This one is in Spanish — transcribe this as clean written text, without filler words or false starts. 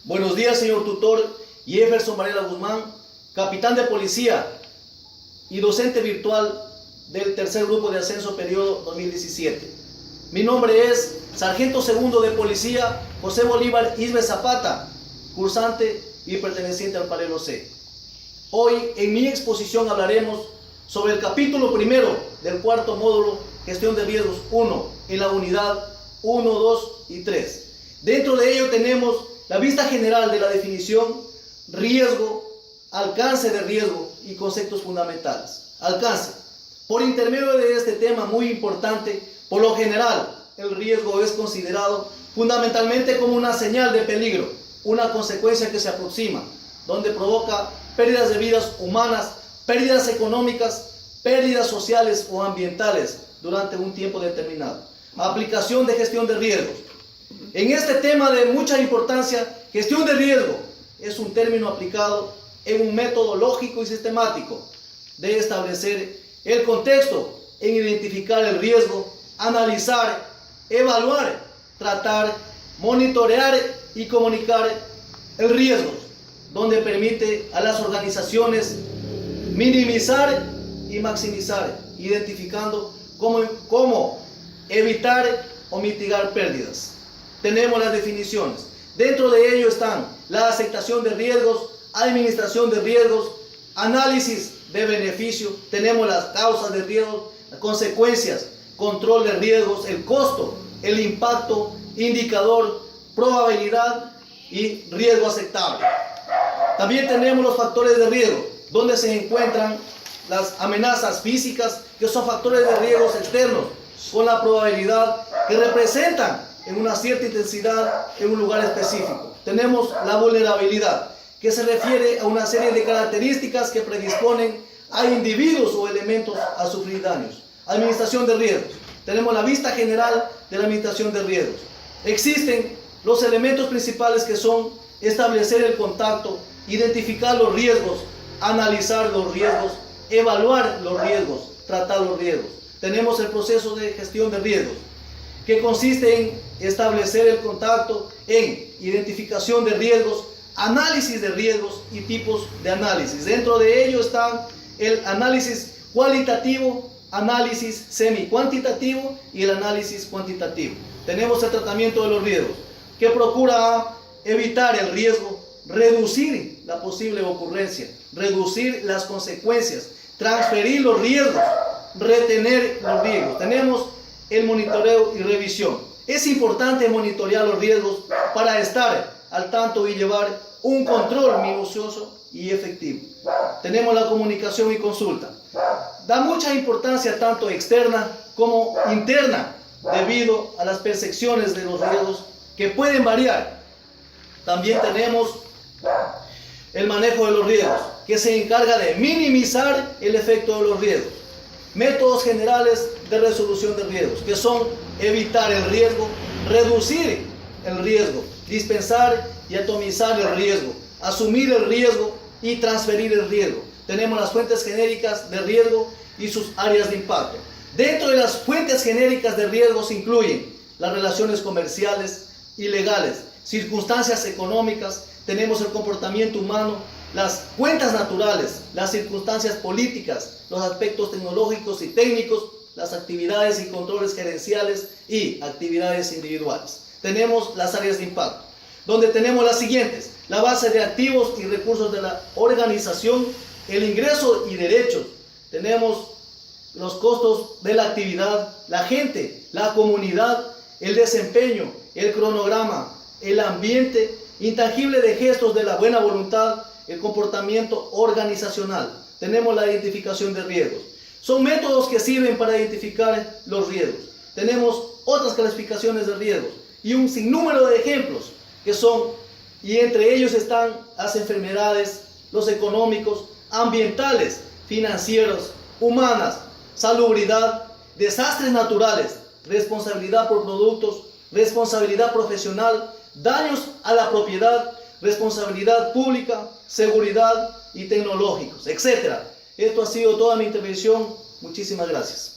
Buenos días, señor tutor Jefferson Varela Guzmán, capitán de policía y docente virtual del tercer grupo de ascenso periodo 2017. Mi nombre es sargento segundo de policía José Bolívar Isbe Zapata, cursante y perteneciente al paralelo C. Hoy en mi exposición hablaremos sobre el capítulo primero del cuarto módulo Gestión de Riesgos 1 en la unidad 1, 2 y 3. Dentro de ello tenemos la vista general de la definición, riesgo, alcance de riesgo y conceptos fundamentales. Alcance. Por intermedio de este tema muy importante, por lo general, el riesgo es considerado fundamentalmente como una señal de peligro, una consecuencia que se aproxima, donde provoca pérdidas de vidas humanas, pérdidas económicas, pérdidas sociales o ambientales durante un tiempo determinado. Aplicación de gestión de riesgos. En este tema de mucha importancia, gestión de riesgo es un término aplicado en un método lógico y sistemático de establecer el contexto en identificar el riesgo, analizar, evaluar, tratar, monitorear y comunicar el riesgo, donde permite a las organizaciones minimizar y maximizar, identificando cómo evitar o mitigar pérdidas. Tenemos las definiciones. Dentro de ello están la aceptación de riesgos, administración de riesgos, análisis de beneficio, tenemos las causas de riesgos, las consecuencias, control de riesgos, el costo, el impacto, indicador, probabilidad y riesgo aceptable. También tenemos los factores de riesgo, donde se encuentran las amenazas físicas, que son factores de riesgos externos, con la probabilidad que representan en una cierta intensidad en un lugar específico. Tenemos la vulnerabilidad, que se refiere a una serie de características que predisponen a individuos o elementos a sufrir daños. Administración de riesgos. Tenemos la vista general de la administración de riesgos. Existen los elementos principales que son establecer el contacto, identificar los riesgos, analizar los riesgos, evaluar los riesgos, tratar los riesgos. Tenemos el proceso de gestión de riesgos, que consiste en establecer el contacto, en identificación de riesgos, análisis de riesgos y tipos de análisis. Dentro de ello están el análisis cualitativo, análisis semi-cuantitativo y el análisis cuantitativo. Tenemos el tratamiento de los riesgos, que procura evitar el riesgo, reducir la posible ocurrencia, reducir las consecuencias, transferir los riesgos, retener los riesgos. Tenemos el monitoreo y revisión. Es importante monitorear los riesgos para estar al tanto y llevar un control minucioso y efectivo. Tenemos la comunicación y consulta. Da mucha importancia tanto externa como interna debido a las percepciones de los riesgos que pueden variar. También tenemos el manejo de los riesgos, que se encarga de minimizar el efecto de los riesgos. Métodos generales de resolución de riesgos, que son evitar el riesgo, reducir el riesgo, dispensar y atomizar el riesgo, asumir el riesgo y transferir el riesgo. Tenemos las fuentes genéricas de riesgo y sus áreas de impacto. Dentro de las fuentes genéricas de riesgo se incluyen las relaciones comerciales y legales, circunstancias económicas, tenemos el comportamiento humano, las cuentas naturales, las circunstancias políticas, los aspectos tecnológicos y técnicos, las actividades y controles gerenciales y actividades individuales. Tenemos las áreas de impacto, donde tenemos las siguientes: la base de activos y recursos de la organización, el ingreso y derechos, tenemos los costos de la actividad, la gente, la comunidad, el desempeño, el cronograma, el ambiente intangible de gestos de la buena voluntad, el comportamiento organizacional. Tenemos la identificación de riesgos. Son métodos que sirven para identificar los riesgos. Tenemos otras clasificaciones de riesgos y un sinnúmero de ejemplos que son, y entre ellos están las enfermedades, los económicos, ambientales, financieros, humanas, salubridad, desastres naturales, responsabilidad por productos, responsabilidad profesional, daños a la propiedad, responsabilidad pública, seguridad y tecnológicos, etc. Esto ha sido toda mi intervención. Muchísimas gracias.